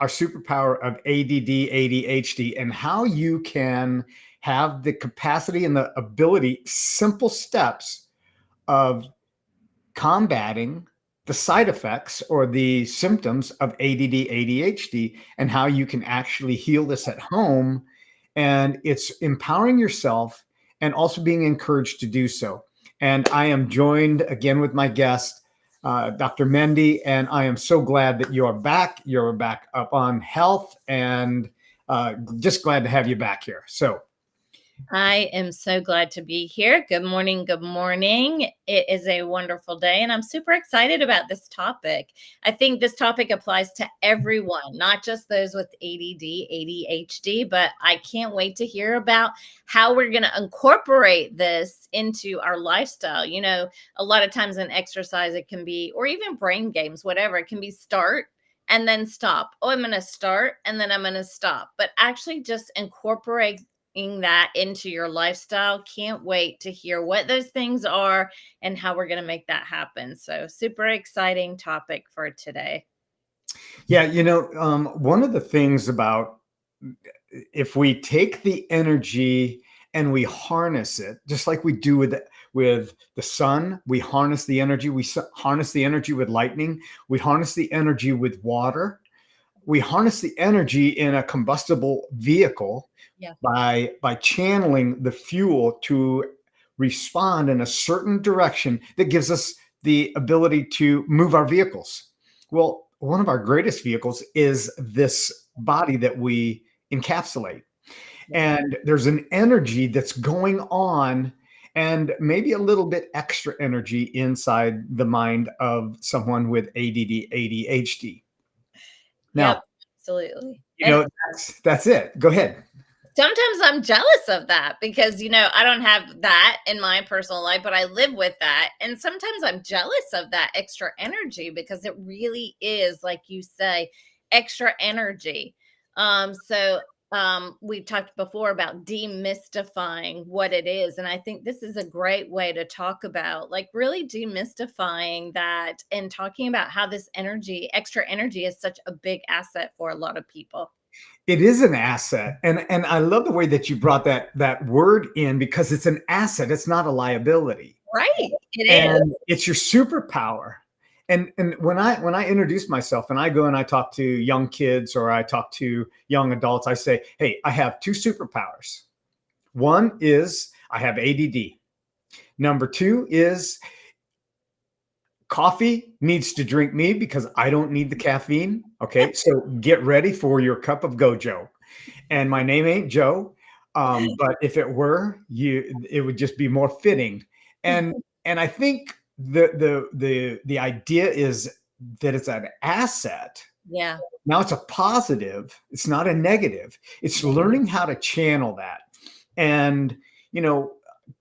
our superpower of ADD, ADHD, and how you can have the capacity and the ability, simple steps of combating the side effects or the symptoms of ADD, ADHD, and how you can actually heal this at home. And it's empowering yourself and also being encouraged to do so. And I am joined again with my guest, Dr. Mendy, and I am so glad that you are back. You're back up on health, and just glad to have you back here. So I am so glad to be here. Good morning. Good morning. It is a wonderful day, and I'm super excited about this topic. I think this topic applies to everyone, not just those with ADD, ADHD, but I can't wait to hear about how we're going to incorporate this into our lifestyle. You know, a lot of times in exercise, it can be, or even brain games, whatever, it can be start and then stop. Oh, I'm going to start and then I'm going to stop. But actually just incorporate that into your lifestyle. Can't wait to hear what those things are and how we're going to make that happen. So super exciting topic for today. yeah, one of the things about, if we take the energy and we harness it, just like we do with the sun, we harness the energy. We harness the energy with lightning. We harness the energy with water. We harness the energy in a combustible vehicle by channeling the fuel to respond in a certain direction that gives us the ability to move our vehicles. Well, one of our greatest vehicles is this body that we encapsulate. And there's an energy that's going on, and maybe a little bit extra energy inside the mind of someone with ADD, ADHD. Now, Yep, absolutely. That's it. Go ahead. Sometimes I'm jealous of that because, I don't have that in my personal life, but I live with that. And sometimes I'm jealous of that extra energy because it really is, like you say, extra energy. We've talked before about demystifying what it is. And I think this is a great way to talk about, like, really demystifying that and talking about how this energy, extra energy, is such a big asset for a lot of people. It is an asset. And I love the way that you brought that word in, because it's an asset. It's not a liability. Right. It is. And it's your superpower. And when I introduce myself and I go and I talk to young kids or I talk to young adults, I say, hey, I have two superpowers. One is I have ADD. Number two is coffee needs to drink me because I don't need the caffeine. Okay. So get ready for your cup of Gojo. And my name ain't Joe. But if it were, it would just be more fitting. And I think the idea is that it's an asset. Yeah. Now it's a positive. It's not a negative. It's learning how to channel that. And,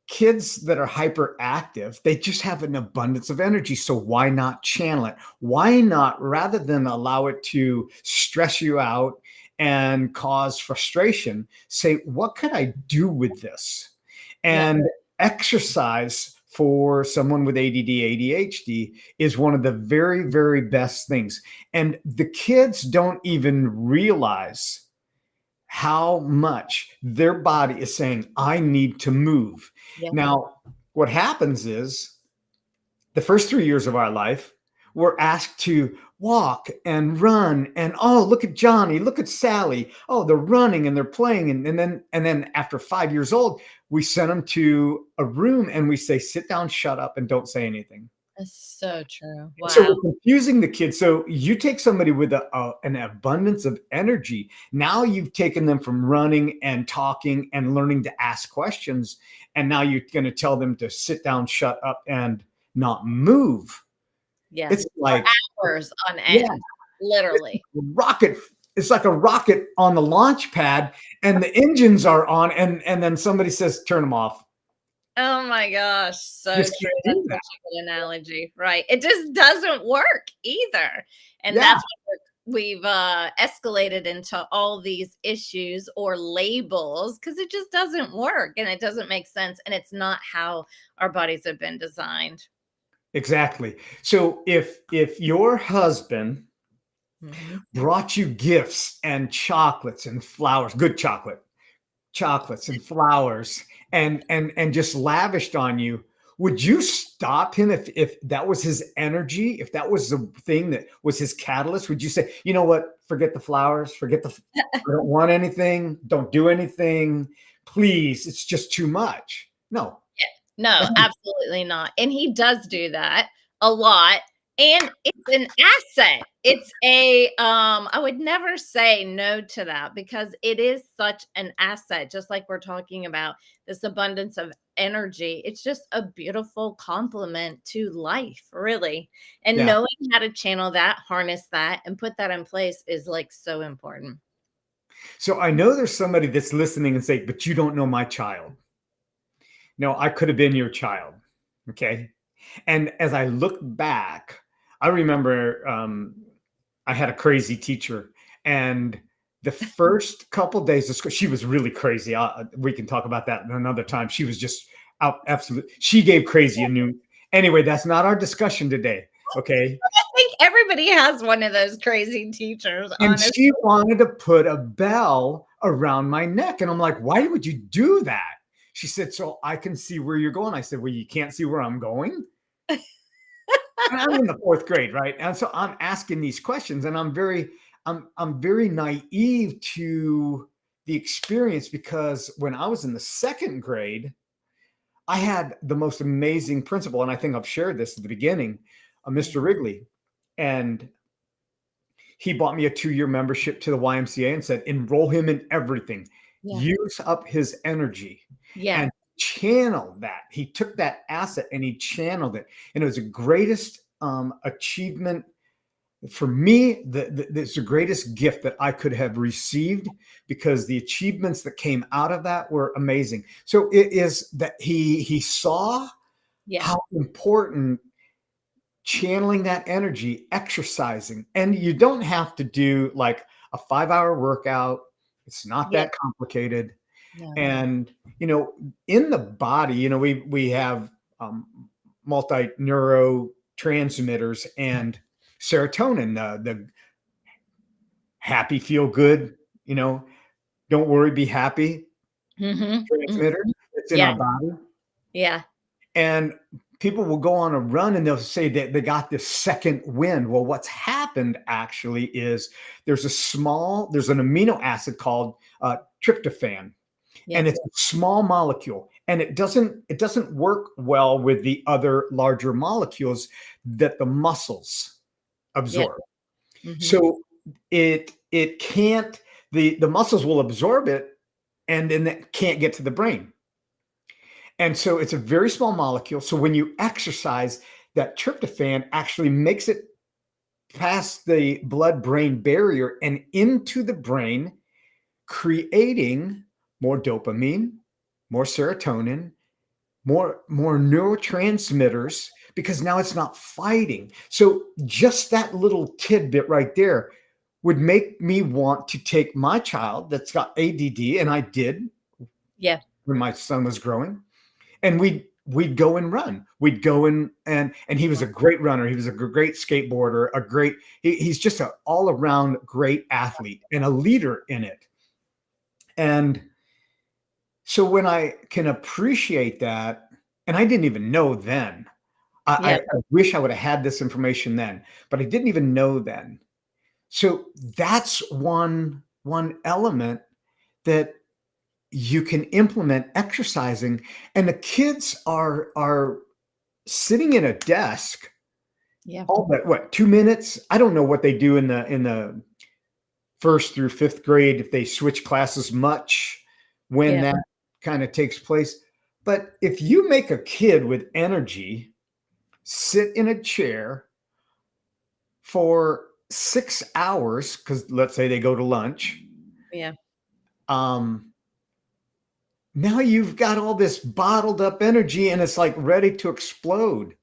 kids that are hyperactive, they just have an abundance of energy. So why not channel it? Why not, rather than allow it to stress you out and cause frustration, say, what could I do with this? And exercise for someone with ADD, ADHD is one of the very, very best things. And the kids don't even realize how much their body is saying, I need to move. Yeah. Now, what happens is the first 3 years of our life, we're asked to walk and run, and oh, look at Johnny, look at Sally. Oh, they're running and they're playing. And then after 5 years old, we send them to a room and we say, sit down, shut up, and don't say anything. That's so true. Wow. So we're confusing the kids. So you take somebody with an abundance of energy. Now you've taken them from running and talking and learning to ask questions. And now you're going to tell them to sit down, shut up, and not move. Yeah. It's like hours on end, literally. It's like a rocket on the launch pad and the engines are on, and then somebody says, turn them off. Oh my gosh. So true. That's such a good analogy. Right. It just doesn't work either. And that's what we've escalated into all these issues or labels, because it just doesn't work and it doesn't make sense. And it's not how our bodies have been designed. Exactly. So if your husband Mhm. brought you gifts and chocolates and flowers, good chocolates and flowers, and just lavished on you, would you stop him if that was his energy, if that was the thing that was his catalyst? Would you say, you know what, forget the flowers, I don't want anything, don't do anything, please, it's just too much? No. No, absolutely not. And he does do that a lot. And it's an asset. It's I would never say no to that because it is such an asset, just like we're talking about this abundance of energy. It's just a beautiful complement to life, really. And Yeah. knowing how to channel that, harness that, and put that in place is like so important. So I know there's somebody that's listening and say, but you don't know my child. No, I could have been your child. Okay. And as I look back, I remember I had a crazy teacher, and the first couple days of school, she was really crazy. We can talk about that another time. She was just out, absolutely. She gave crazy a new. Anyway, that's not our discussion today. Okay. I think everybody has one of those crazy teachers, And honestly. she wanted to put a bell around my neck. And I'm like, why would you do that? She said, so I can see where you're going. I said, well, you can't see where I'm going. And I'm in the fourth grade, right? And so I'm asking these questions, and I'm very naive to the experience, because when I was in the second grade, I had the most amazing principal, and I think I've shared this at the beginning, Mr. Wrigley, and he bought me a 2-year membership to the YMCA and said, enroll him in everything, Yeah. use up his energy, Yeah. and channel that. He took that asset and he channeled it. And it was the greatest achievement for me. It's the greatest gift that I could have received, because the achievements that came out of that were amazing. So it is that he saw Yeah. how important channeling that energy, exercising. And you don't have to do like a 5-hour workout. It's not Yeah. that complicated. No. And, in the body, we have multi neurotransmitters and serotonin, the happy, feel good, don't worry, be happy Mhm. Mhm. transmitter. It's in Yeah. our body. Yeah. And people will go on a run and they'll say that they got this second wind. Well, what's happened actually is there's an amino acid called tryptophan, Yeah. and it's a small molecule, and it doesn't work well with the other larger molecules that the muscles Yeah. absorb. Mhm. So it can't, the muscles will absorb it, and then it can't get to the brain. And so it's a very small molecule. So when you exercise, that tryptophan actually makes it past the blood brain barrier and into the brain, creating more dopamine, more serotonin, more neurotransmitters, because now it's not fighting. So just that little tidbit right there would make me want to take my child that's got ADD, and I did Yeah. when my son was growing, and we'd go and run. We'd go and he was a great runner. He was a great skateboarder, he's just an all around great athlete and a leader in it. And so when I can appreciate that, and I didn't even know then, I, Yeah. I wish I would have had this information then, but I didn't even know then. So that's one element that you can implement, exercising, and the kids are sitting in a desk Yeah. all but what, 2 minutes. I don't know what they do in the first through fifth grade, if they switch classes much, when Yeah. that kind of takes place. But if you make a kid with energy sit in a chair for 6 hours, because let's say they go to lunch, Yeah. um, now you've got all this bottled up energy and it's like ready to explode.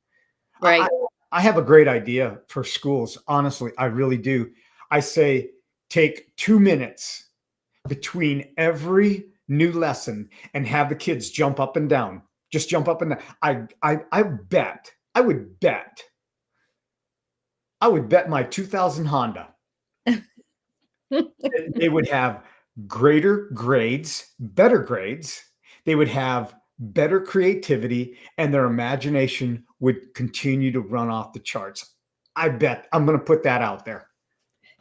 I, Right. I have a great idea for schools. Honestly, I really do. I say take 2 minutes between every new lesson and have the kids jump up and down. Just jump up and down. I would bet my 2000 Honda They would have greater grades, better grades. They would have better creativity, and their imagination would continue to run off the charts. I bet. I'm going to put that out there.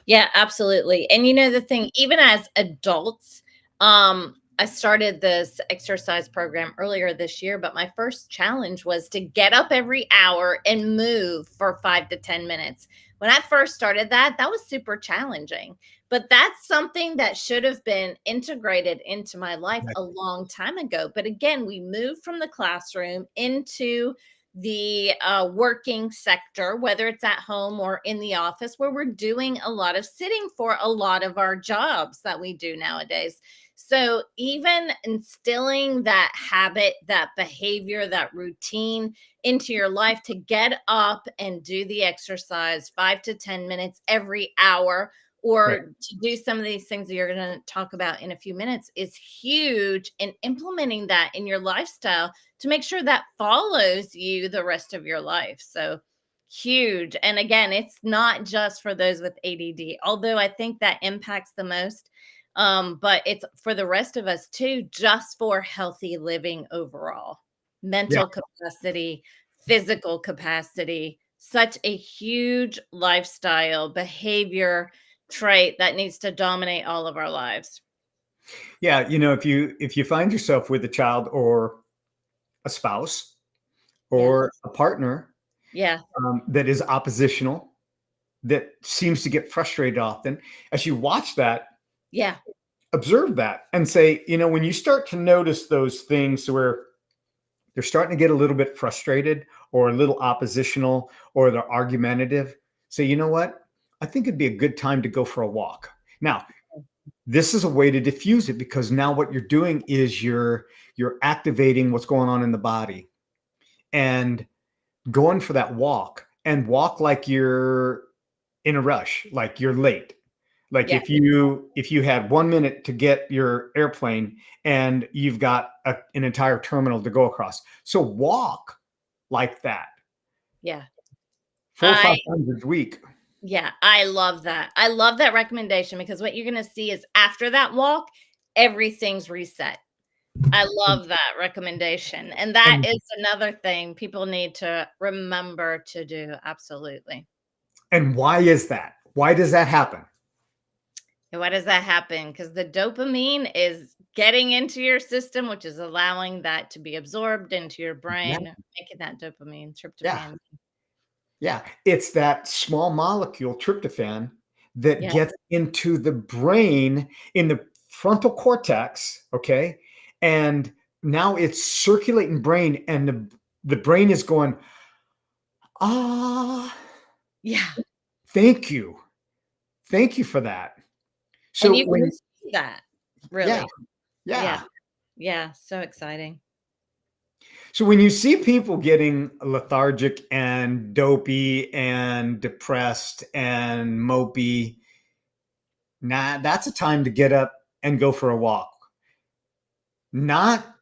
Yeah, absolutely. And the thing, even as adults, I started this exercise program earlier this year, but my first challenge was to get up every hour and move for 5 to 10 minutes. When I first started that, that was super challenging. But that's something that should have been integrated into my life Right. a long time ago. But again, we moved from the classroom into the working sector, whether it's at home or in the office, where we're doing a lot of sitting for a lot of our jobs that we do nowadays. So, even instilling that habit, that behavior, that routine into your life to get up and do the exercise 5 to 10 minutes every hour, Right. or to do some of these things that you're going to talk about in a few minutes, is huge. And implementing that in your lifestyle to make sure that follows you the rest of your life. So huge. And again, it's not just for those with ADD, although I think that impacts the most. But it's for the rest of us too, just for healthy living overall, Yeah. mental capacity, physical capacity, such a huge lifestyle behavior trait that needs to dominate all of our lives. Yeah. If you find yourself with a child or a spouse Yeah. or a partner Yeah. that is oppositional, that seems to get frustrated often, as you watch that, Yeah. observe that and say, when you start to notice those things where they're starting to get a little bit frustrated or a little oppositional or they're argumentative, say, you know what? I think it'd be a good time to go for a walk. Now, this is a way to diffuse it because now what you're doing is you're activating what's going on in the body and going for that walk, and walk like you're in a rush, like you're late. Like Yeah. if you had 1 minute to get your airplane and you've got an entire terminal to go across. So walk like that Yeah. four or I five times a week. Yeah, I love that. I love that recommendation because what you're going to see is after that walk, everything's reset. I love that recommendation. And that And is another thing people need to remember to do. Absolutely. and why is that? Why does that happen? And why does that happen? Because the dopamine is getting into your system, which is allowing that to be absorbed into your Yeah, brain, making that dopamine, yeah, tryptophan. yeah. It's that small molecule tryptophan that Yeah. gets into the brain in the frontal cortex, okay? And now it's circulating brain, and the brain is going, ah, Yeah. thank you. Thank you for that. And So you can when see that yeah, really. Yeah. yeah. Yeah. So exciting. So when you see people getting lethargic and dopey and depressed and mopey, nah, that's a time to get up and go for a walk. Not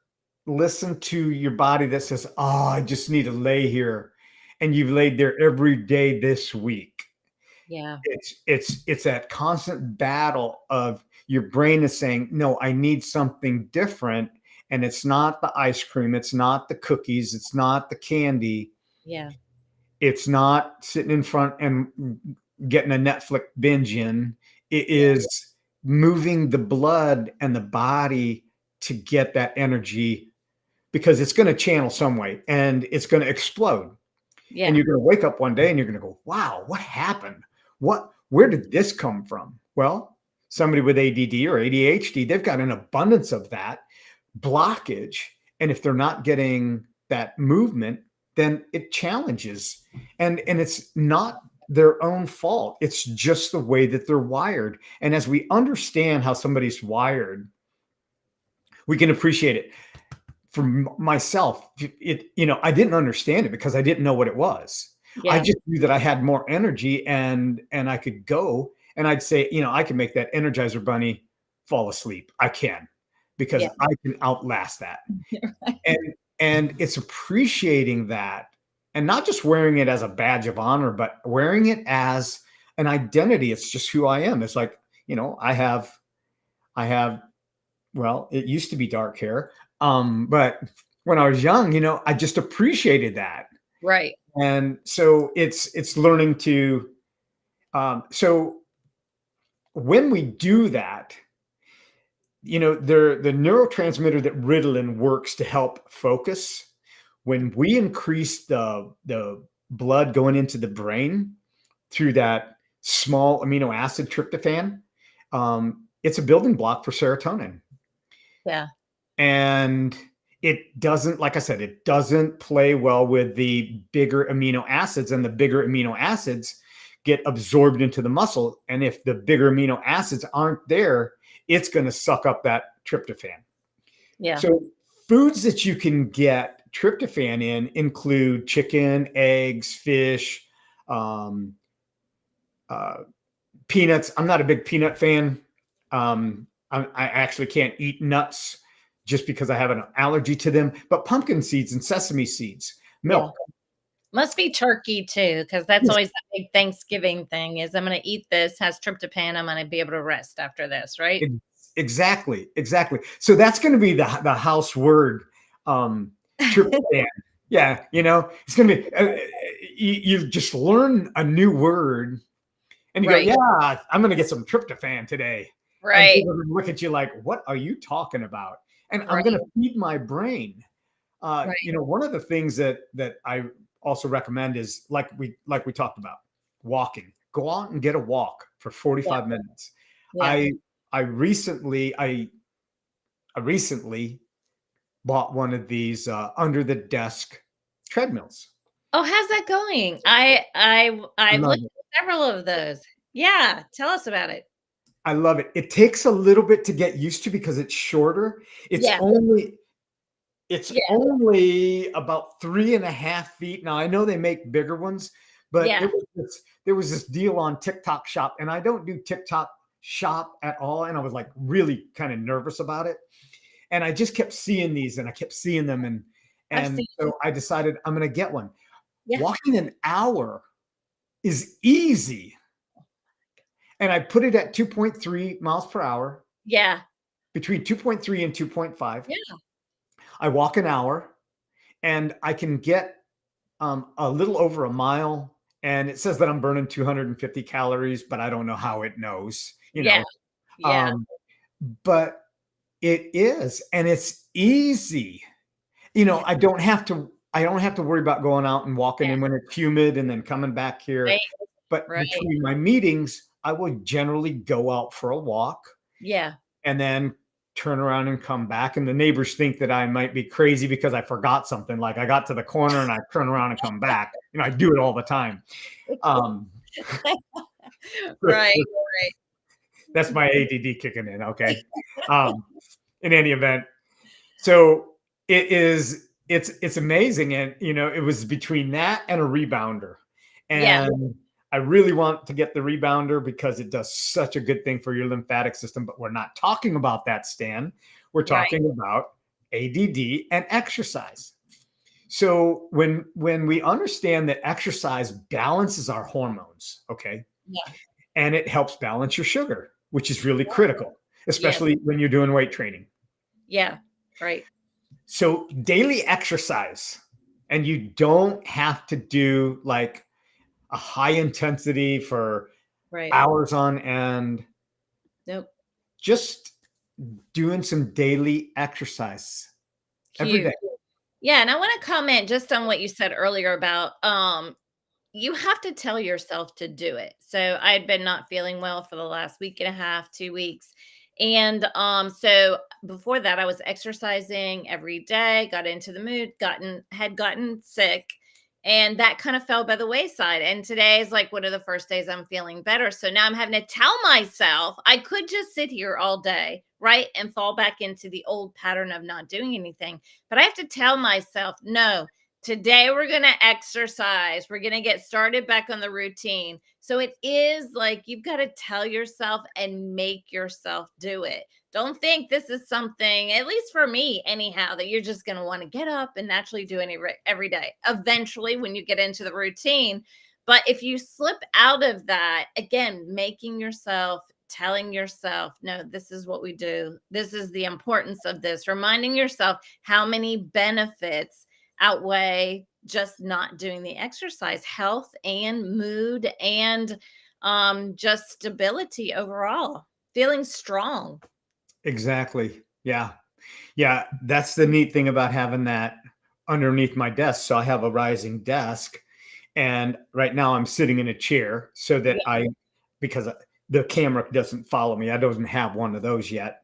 listen to your body that says, "Oh, I just need to lay here." And you've laid there every day this week. Yeah. It's that constant battle of your brain is saying, no, I need something different. And it's not the ice cream, it's not the cookies, it's not the candy, Yeah. it's not sitting in front and getting a Netflix binge in. It Yeah. is moving the blood and the body to get that energy, because it's going to channel some way and it's going to explode. And Yeah. you're going to wake up one day and you're going to go, wow, what happened? Where did this come from? Well, somebody with ADD or ADHD, they've got an abundance of that blockage. And if they're not getting that movement, then it challenges. And it's not their own fault. It's just the way that they're wired. And as we understand how somebody's wired, we can appreciate it. For myself, I didn't understand it because I didn't know what it was. I Yeah. just knew that I had more energy and I could go, and I'd say, I can make that Energizer bunny fall asleep. I can, because Yeah. I can outlast that. And and it's appreciating that, and not just wearing it as a badge of honor, but wearing it as an identity. It's just who I am. It's like, I have, well, it used to be dark hair. But when I was young, I just appreciated that. Right. And so it's learning to, so when we do that, the neurotransmitter that Ritalin works to help focus. When we increase the blood going into the brain through that small amino acid tryptophan, it's a building block for serotonin. Yeah. And it doesn't, like I said, it doesn't play well with the bigger amino acids, and the bigger amino acids get absorbed into the muscle. And if the bigger amino acids aren't there, it's going to suck up that tryptophan. Yeah. So foods that you can get tryptophan in include chicken, eggs, fish, um, peanuts. I'm not a big peanut fan. I actually can't eat nuts just because I have an allergy to them, but pumpkin seeds and sesame seeds, milk. Yeah. Must be turkey too, because that's Yes. always the big Thanksgiving thing is I'm going to eat this, has tryptophan. I'm going to be able to rest after this, right? Exactly. So that's going to be the house word, tryptophan. Yeah, it's going to be, you just learn a new word and you go, Right. yeah, I'm going to get some tryptophan today. And Right. people are gonna look at you like, what are you talking about? And I'm going Right. to feed my brain. Right. One of the things that I also recommend is like we talked about, walking. Go out and get a walk for Yeah. 45 minutes. Yeah. I recently bought one of these under the desk treadmills. Oh, how's that going? I I've love looked it. at several of those. Yeah. Tell us about it. I love it. It takes a little bit to get used to because it's shorter. It's Yeah. only It's Yeah. only about 3.5 feet. Now I know they make bigger ones, but Yeah. there was this deal on TikTok Shop, and I don't do TikTok Shop at all. And I was like really kind of nervous about it. And I just kept seeing these, and I kept seeing them, and I've seen. so I decided I'm going to get one. Yeah. Walking an hour is easy, and I put it at 2.3 miles per hour, Yeah. between 2.3 and 2.5. Yeah. I walk an hour, and I can get a little over a mile, and it says that I'm burning 250 calories, but I don't know how it knows, Yeah. Yeah. Um, but it is, and it's easy. Yeah. I don't have to worry about going out and walking Yeah. in when it's humid and then coming back here. Right. But Right. between my meetings, I would generally go out for a walk Yeah. and then turn around and come back. And the neighbors think that I might be crazy because I forgot something. Like I got to the corner and I turn around and come back. I do it all the time. Um, Right. that's my ADD kicking in. Okay. Um, in any event, so it's amazing. And, it was between that and a rebounder. Yeah. And I really want to get the rebounder because it does such a good thing for your lymphatic system. But we're not talking about that, Stan. We're Right. talking about ADD and exercise. So when we understand that exercise balances our hormones, okay, Yeah. and it helps balance your sugar, which is really critical, Yeah. especially when you're doing weight training. Yeah. Right. So daily exercise, and you don't have to do like a high intensity for Right. hours on end. Nope. Just doing some daily exercise every Huge. day. Yeah, and I wanna comment just on what you said earlier about, you have to tell yourself to do it. So I had been not feeling well for the last week and a half, 2 weeks. And so before that I was exercising every day, got into the mood, had gotten sick, and that kind of fell by the wayside. And today is like one of the first days I'm feeling better. So now I'm having to tell myself I could just sit here all day, right? And fall back into the old pattern of not doing anything. But I have to tell myself, no, today we're going to exercise. We're going to get started back on the routine. So it is like you've got to tell yourself and make yourself do it. Don't think this is something, at least for me, anyhow, that you're just going to want to get up and naturally do every day. Eventually, when you get into the routine. But if you slip out of that, again, making yourself telling yourself, no, this is what we do. This is the importance of this, reminding yourself how many benefits outweigh just not doing the exercise, health and mood and just stability overall, feeling strong. Exactly. Yeah. Yeah. That's the neat thing about having that underneath my desk. So I have a rising desk, and right now I'm sitting in a chair so that Yeah, because the camera doesn't follow me, I don't have one of those yet.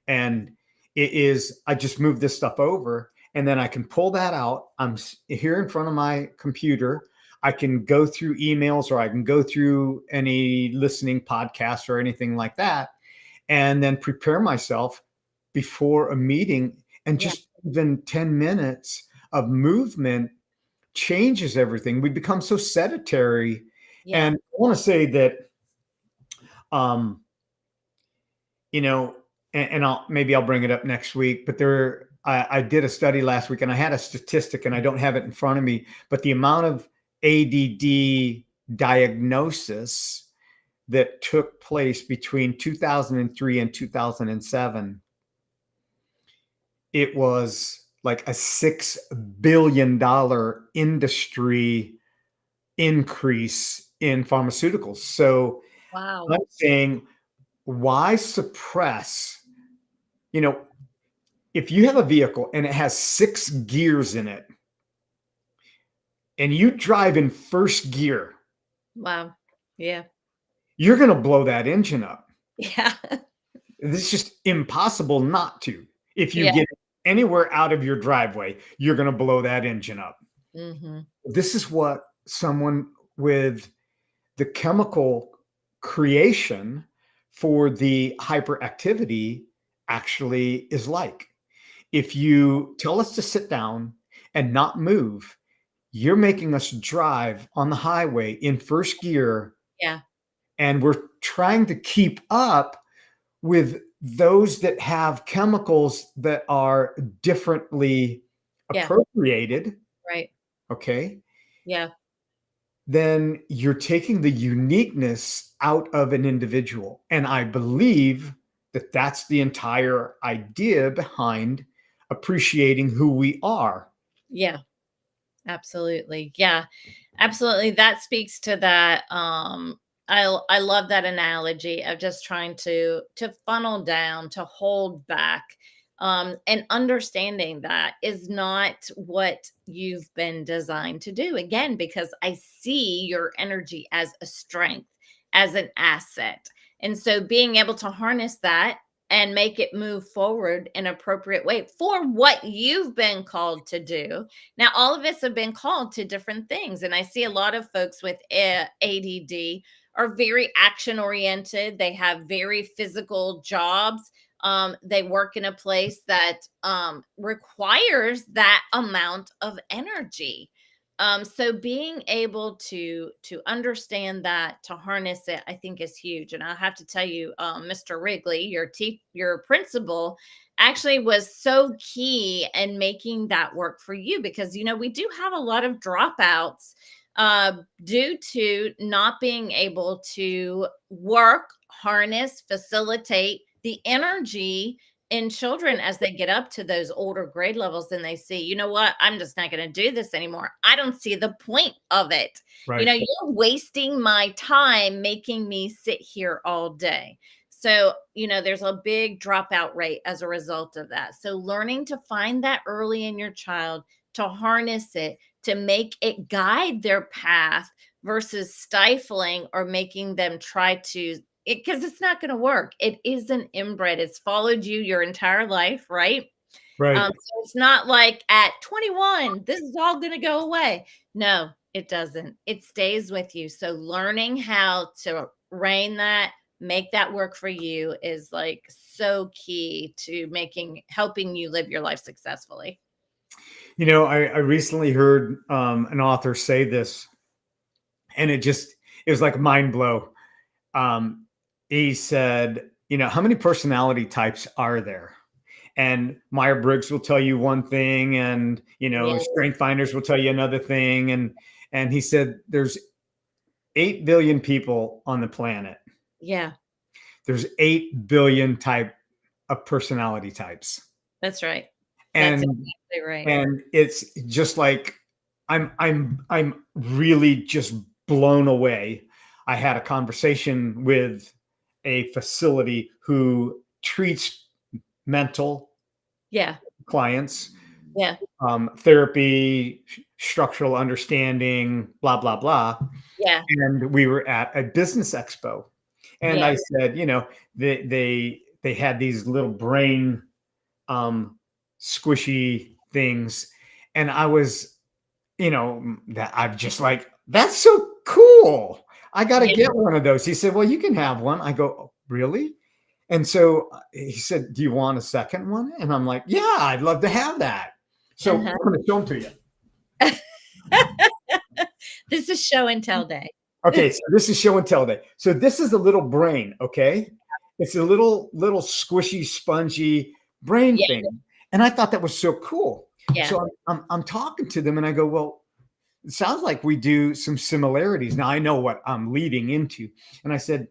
And I just move this stuff over, and then I can pull that out. I'm here in front of my computer. I can go through emails, or I can go through any listening podcasts or anything like that, and then prepare myself before a meeting. And yeah, just even 10 minutes of movement changes everything. We become so sedentary. yeah. And I want to say that, um, you know, and maybe I'll bring it up next week, but I did a study last week, and I had a statistic, and I don't have it in front of me, but the amount of ADD diagnosis that took place between 2003 and 2007, it was like a $6 billion industry increase in pharmaceuticals. So Wow. I'm saying, why suppress, you know, if you have a vehicle and it has 6 gears in it, and you drive in first gear, Wow. Yeah. you're going to blow that engine up. Yeah. It's just impossible not to. If you Yeah. get anywhere out of your driveway, you're going to blow that engine up. Hmm. This is what someone with the chemical creation for the hyperactivity actually is like. If you tell us to sit down and not move, you're making us drive on the highway in first gear, Yeah. and we're trying to keep up with those that have chemicals that are differently Yeah. appropriated. Right. Okay. Yeah. Then you're taking the uniqueness out of an individual. And I believe that that's the entire idea behind appreciating who we are. Yeah. Absolutely. Yeah. Absolutely. That speaks to that. I love that analogy of just trying to funnel down, to hold back, and understanding that is not what you've been designed to do. Again, because I see your energy as a strength, as an asset. And so being able to harness that and make it move forward in appropriate way for what you've been called to do. Now, all of us have been called to different things. And I see a lot of folks with ADD are very action oriented. They have very physical jobs. They work in a place that requires that amount of energy. So being able to understand that, to harness it, I think is huge. And I have to tell you, Mr. Wrigley, your principal, actually was so key in making that work for you, because we do have a lot of dropouts due to not being able to work, harness, facilitate the energy in children as they get up to those older grade levels. And they see, you know what, I'm just not going to do this anymore. I don't see the point of it. Right. You're wasting my time making me sit here all day. So, there's a big dropout rate as a result of that. So, learning to find that early in your child, to harness it, to make it guide their path versus stifling or making them try to, because it's not going to work. It isn't inbred. It's followed you your entire life, right? Right. So it's not like at 21, this is all going to go away. No, it doesn't. It stays with you. So learning how to rein that, make that work for you is like so key to helping you live your life successfully. I recently heard an author say this, and it was like a mind blow. He said, how many personality types are there? And Meyer-Briggs will tell you one thing, and Yeah. strength finders will tell you another thing. And he said there's 8 billion people on the planet. Yeah. there's 8 billion type of personality types. That's right. That's And exactly right. and it's just like I'm really just blown away. I had a conversation with a facility who treats mental Yeah. clients, Yeah. therapy, structural understanding, blah blah blah. Yeah. And we were at a business expo, and Yeah. I said, they had these little brain squishy things, and I was, that I'm just like, that's so cool. I got to Yeah. get one of those. He said, well, you can have one. I go, "Oh, really?" And so he said, do you want a second one? And I'm like, yeah, I'd love to have that. So Uh-huh. I'm going to show them to you. This is show and tell day. Okay, so this is show and tell day. So this is a little brain, okay? It's a little squishy, spongy brain Yeah. thing. And I thought that was so cool. Yeah. So I'm talking to them and I go, well, it sounds like we do some similarities. Now I know what I'm leading into. And I said,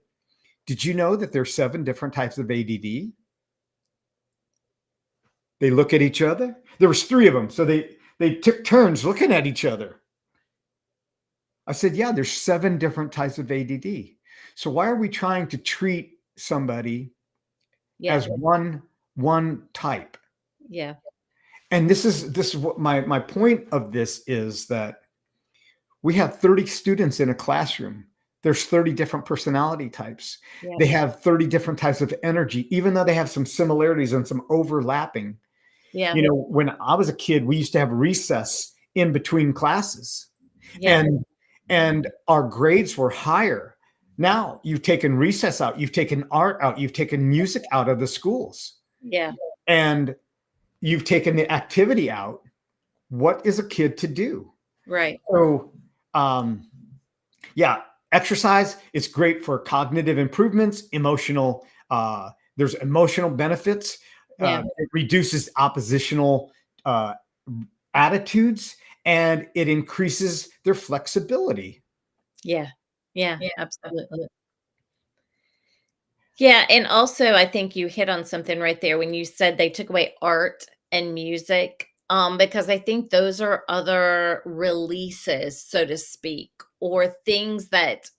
did you know that there's 7 different types of ADD? They look at each other. There was 3 of them. So they took turns looking at each other. I said, yeah, there's 7 different types of ADD. So why are we trying to treat somebody Yeah. as one type? Yeah. And this is what my point of this is, that we have 30 students in a classroom. There's 30 different personality types. Yeah. They have 30 different types of energy, even though they have some similarities and some overlapping. Yeah. When I was a kid, we used to have recess in between classes. Yeah. And our grades were higher. Now you've taken recess out, you've taken art out, you've taken music out of the schools, Yeah. and you've taken the activity out. What is a kid to do? Right. So, yeah, exercise is great for cognitive improvements, emotional. There's emotional benefits. Yeah. It reduces oppositional uh, attitudes, and it increases their flexibility. Yeah. Yeah. Absolutely. Yeah, and also I think you hit on something right there when you said they took away art and music, because I think those are other releases, so to speak, or things that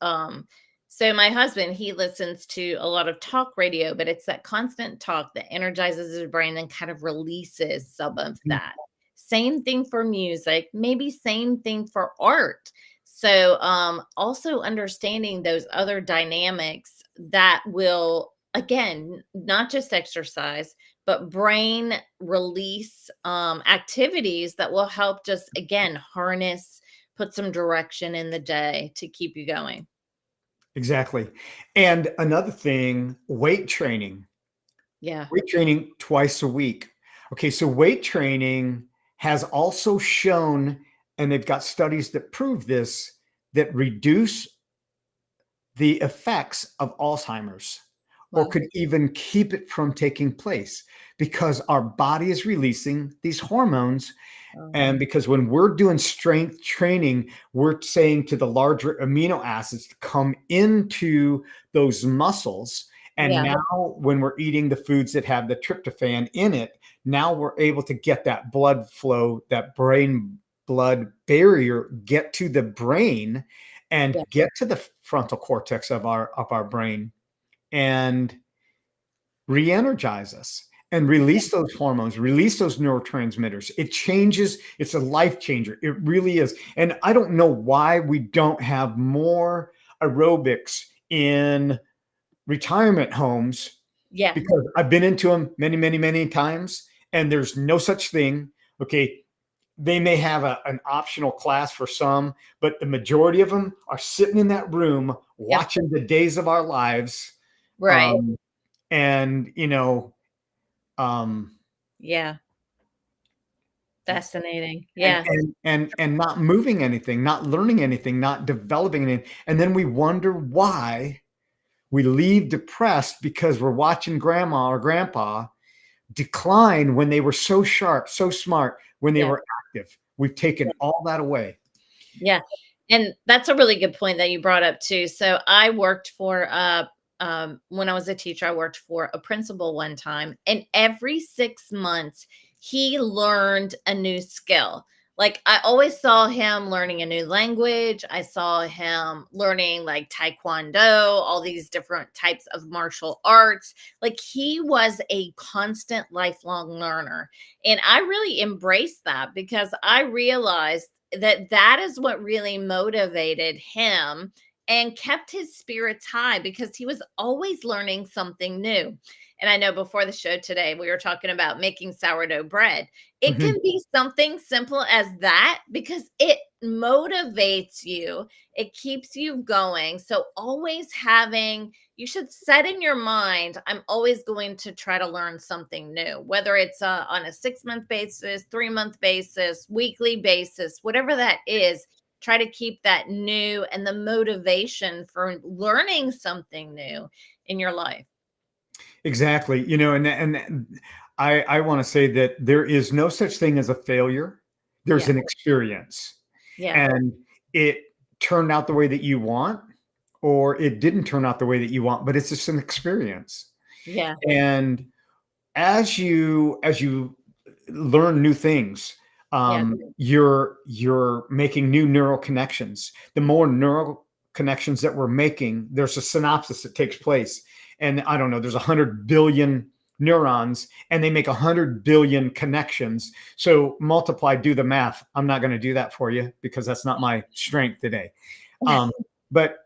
so my husband, he listens to a lot of talk radio, but it's that constant talk that energizes his brain and kind of releases some of that. Same thing for music, maybe same thing for art. So also understanding those other dynamics that will, again, not just exercise, but brain release activities that will help just, again, harness, put some direction in the day to keep you going. Exactly. And another thing, weight training. Yeah. Weight training twice a week. Okay, so weight training has also shown, and they've got studies that prove this, that reduce the effects of Alzheimer's, or Wow. could even keep it from taking place, because our body is releasing these hormones. And because when we're doing strength training, we're saying to the larger amino acids to come into those muscles. And Yeah. now, when we're eating the foods that have the tryptophan in it, now we're able to get that blood flow, that brain blood barrier, get to the brain and Yeah. get to the frontal cortex of our brain, and re-energize us and release those hormones, release those neurotransmitters. It changes. It's a life changer. It really is. And I don't know why we don't have more aerobics in retirement homes, Yeah. because I've been into them many, many, many times, and there's no such thing. Okay. They may have an optional class for some, but the majority of them are sitting in that room Yep. watching the Days of Our Lives. Right. Um, and, um, Yeah. Fascinating. and Yeah. not moving anything, not learning anything, not developing anything. And then we wonder why we leave depressed, because we're watching grandma or grandpa decline when they were so sharp, so smart, when they Yeah. were active. We've taken all that away. Yeah. And that's a really good point that you brought up too. So I worked for when I was a teacher, I worked for a principal one time, and every 6 months, he learned a new skill. Like, I always saw him learning a new language. I saw him learning like taekwondo, all these different types of martial arts. Like, he was a constant lifelong learner. And I really embraced that because I realized that that is what really motivated him and kept his spirits high because he was always learning something new. And I know before the show today, we were talking about making sourdough bread. It can Mhm. be something simple as that because it motivates you, it keeps you going. So, always having, you should set in your mind, I'm always going to try to learn something new, whether it's on a 6 month basis, 3 month basis, weekly basis, whatever that is. Try to keep that new and the motivation for learning something new in your life. Exactly. And I want to say that there is no such thing as a failure. There's Yeah. an experience. Yeah. And it turned out the way that you want, or it didn't turn out the way that you want, but it's just an experience. Yeah. And as you learn new things, Yeah. you're making new neural connections. The more neural connections that we're making, there's a synopsis that takes place, and I don't know, there's 100 billion neurons, and they make 100 billion connections. So multiply, do the math. I'm not going to do that for you because that's not my strength today. But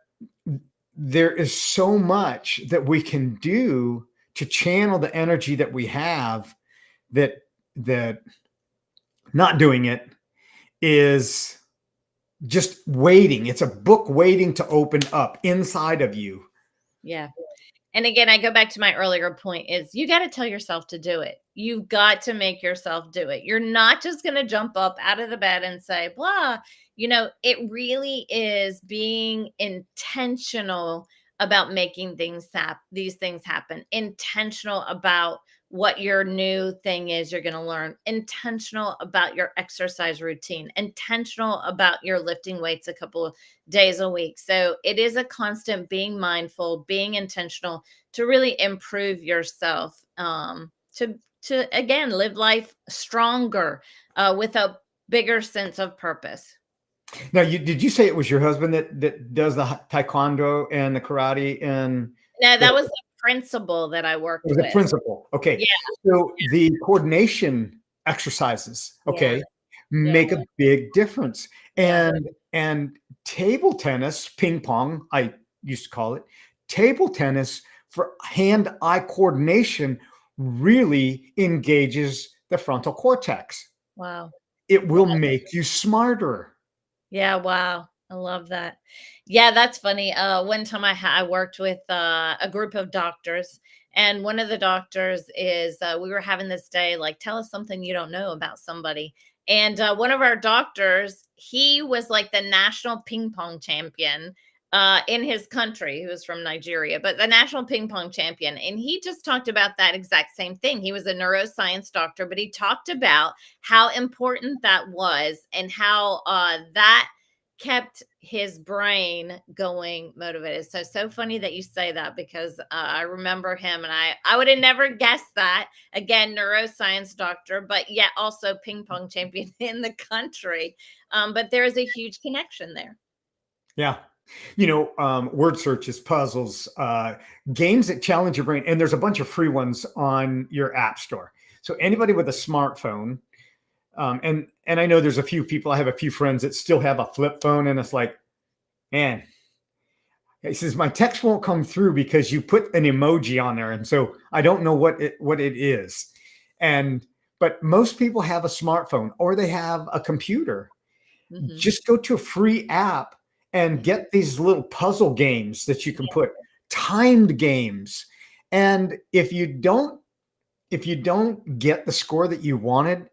there is so much that we can do to channel the energy that we have, that not doing it is just waiting. It's a book waiting to open up inside of you. Yeah. And again, I go back to my earlier point is you got to tell yourself to do it. You've got to make yourself do it. You're not just going to jump up out of the bed and say, blah. It really is being intentional about making these things happen, intentional about what your new thing is you're going to learn, intentional about your exercise routine, intentional about your lifting weights a couple of days a week. So it is a constant being mindful, being intentional to really improve yourself, to again live life stronger, with a bigger sense of purpose. Now, did you say it was your husband that does the taekwondo and the karate and No, the, that was the principal that I it worked was a with. principle? Okay, Yeah, so the coordination exercises, yeah, okay, yeah, make a big difference. yeah. And table tennis, ping pong, I used to call it table tennis, for hand-eye coordination really engages the frontal cortex. Wow. It will make you smarter. Yeah, wow. I love that. Yeah, that's funny. One time I worked with a group of doctors, and one of the doctors is we were having this day like tell us something you don't know about somebody. And one of our doctors, he was like the national ping pong champion in his country. He was from Nigeria, but the national ping pong champion. And he just talked about that exact same thing. He was a neuroscience doctor, but he talked about how important that was and how that kept his brain going motivated. So funny that you say that because I remember him and I would have never guessed that. Again, neuroscience doctor, but yet also ping pong champion in the country. But there is a huge connection there. Yeah. Word searches, puzzles, games that challenge your brain. And there's a bunch of free ones on your app store. So anybody with a smartphone, and I know there's a few people, I have a few friends that still have a flip phone, and it's like, man, he says my text won't come through because you put an emoji on there, and so I don't know what it is. And but most people have a smartphone or they have a computer. Hmm. Just go to a free app and get these little puzzle games that you can put, timed games. And if you don't get the score that you wanted,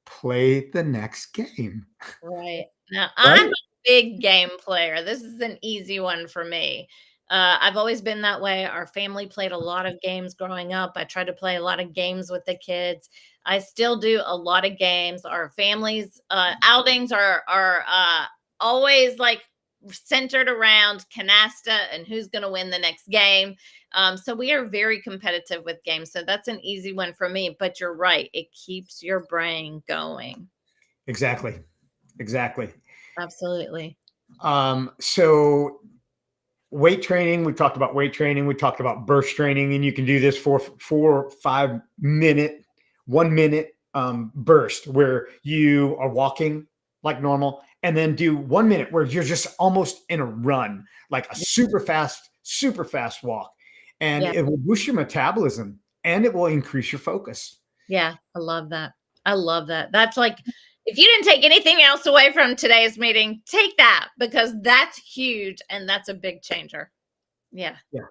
play the next game, Right. Now, I'm right? a big game player. This is an easy one for me. I've always been that way. Our family played a lot of games growing up. I tried to play a lot of games with the kids. I still do a lot of games. Our families outings are always like centered around canasta and who's going to win the next game. So we are very competitive with games. So that's an easy one for me. But you're right. It keeps your brain going. Exactly. Exactly. Absolutely. So weight training, we talked about weight training, we talked about burst training, and you can do this for 4 or 5 minute, 1 minute burst where you are walking like normal, and then do 1 minute where you're just almost in a run, like a super fast walk. And Yeah. it will boost your metabolism and it will increase your focus. Yeah. I love that. I love that. That's like, if you didn't take anything else away from today's meeting, take that, because that's huge and that's a big changer. Yeah. Yeah.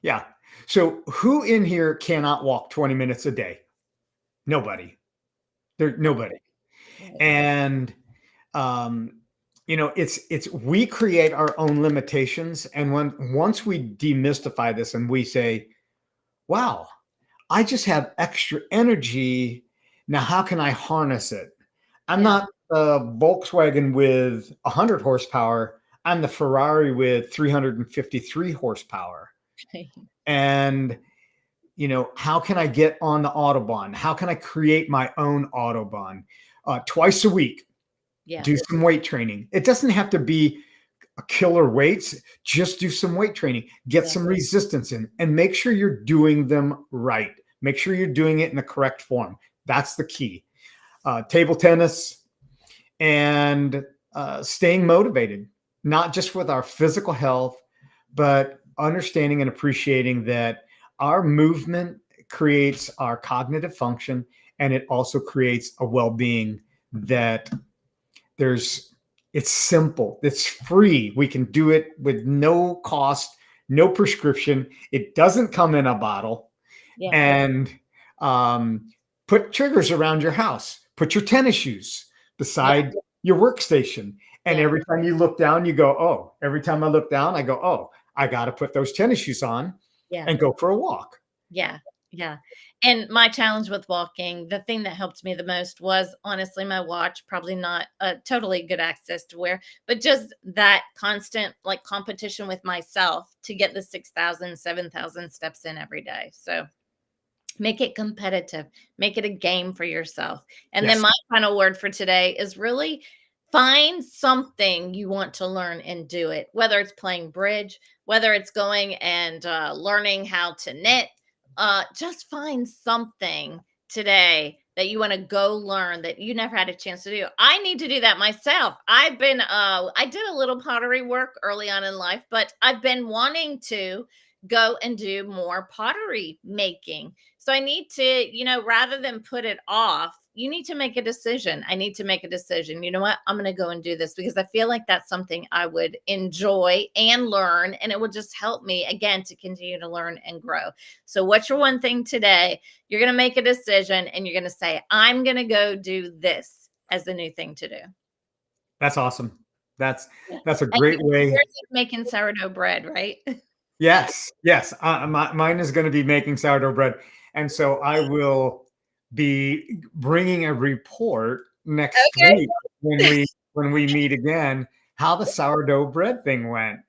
Yeah. So who in here cannot walk 20 minutes a day? Nobody. Nobody. Right. And it's we create our own limitations. And once we demystify this and we say, wow, I just have extra energy. Now, how can I harness it? I'm Yeah. not a Volkswagen with 100 horsepower. I'm the Ferrari with 353 horsepower. And, how can I get on the Autobahn? How can I create my own Autobahn? Twice a week, Yeah. do some weight training. It doesn't have to be a killer weights. Just do some weight training, get some resistance in, and make sure you're doing them right. Make sure you're doing it in the correct form. That's the key. Table tennis and staying motivated, not just with our physical health, but understanding and appreciating that our movement creates our cognitive function, and it also creates a well-being that it's simple, it's free. We can do it with no cost, no prescription. It doesn't come in a bottle. Yeah. And put triggers around your house. Put your tennis shoes beside your workstation. And every time you look down, you go, oh, every time I look down, I go, oh, I got to put those tennis shoes on and go for a walk. Yeah. Yeah. And my challenge with walking, the thing that helped me the most was honestly my watch, probably not a totally good access to wear, but just that constant like competition with myself to get the 6,000, 7,000 steps in every day. So make it competitive, make it a game for yourself. And then Yes. my final word for today is really find something you want to learn and do it, whether it's playing bridge, whether it's going and learning how to knit. Just find something today that you want to go learn that you never had a chance to do. I need to do that myself. I did a little pottery work early on in life, but I've been wanting to go and do more pottery making. So I need to, rather than put it off, you need to make a decision. I need to make a decision. You know what? I'm going to go and do this because I feel like that's something I would enjoy and learn. And it will just help me again to continue to learn and grow. So, what's your one thing today? You're going to make a decision and you're going to say, I'm going to go do this as the new thing to do. That's awesome. That's a great way. Yours is making sourdough bread, right? Yes. Yes. Mine is going to be making sourdough bread. And so I will be bringing a report next week when we meet again, how the sourdough bread thing went.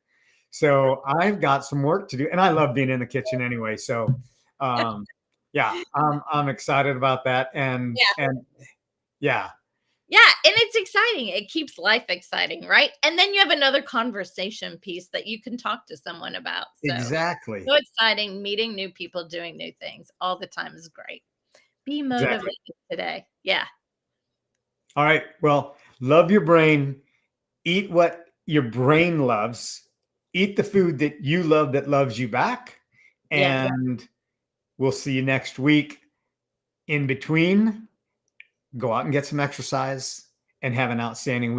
So I've got some work to do, and I love being in the kitchen anyway. So, I'm excited about that, and yeah, Yeah, and it's exciting. It keeps life exciting, right? And then you have another conversation piece that you can talk to someone about. exactly. So exciting. Meeting new people, doing new things all the time is great. Be motivated today. Yeah. All right. Well, love your brain. Eat what your brain loves. Eat the food that you love that loves you back. And we'll see you next week. In between, go out and get some exercise and have an outstanding week.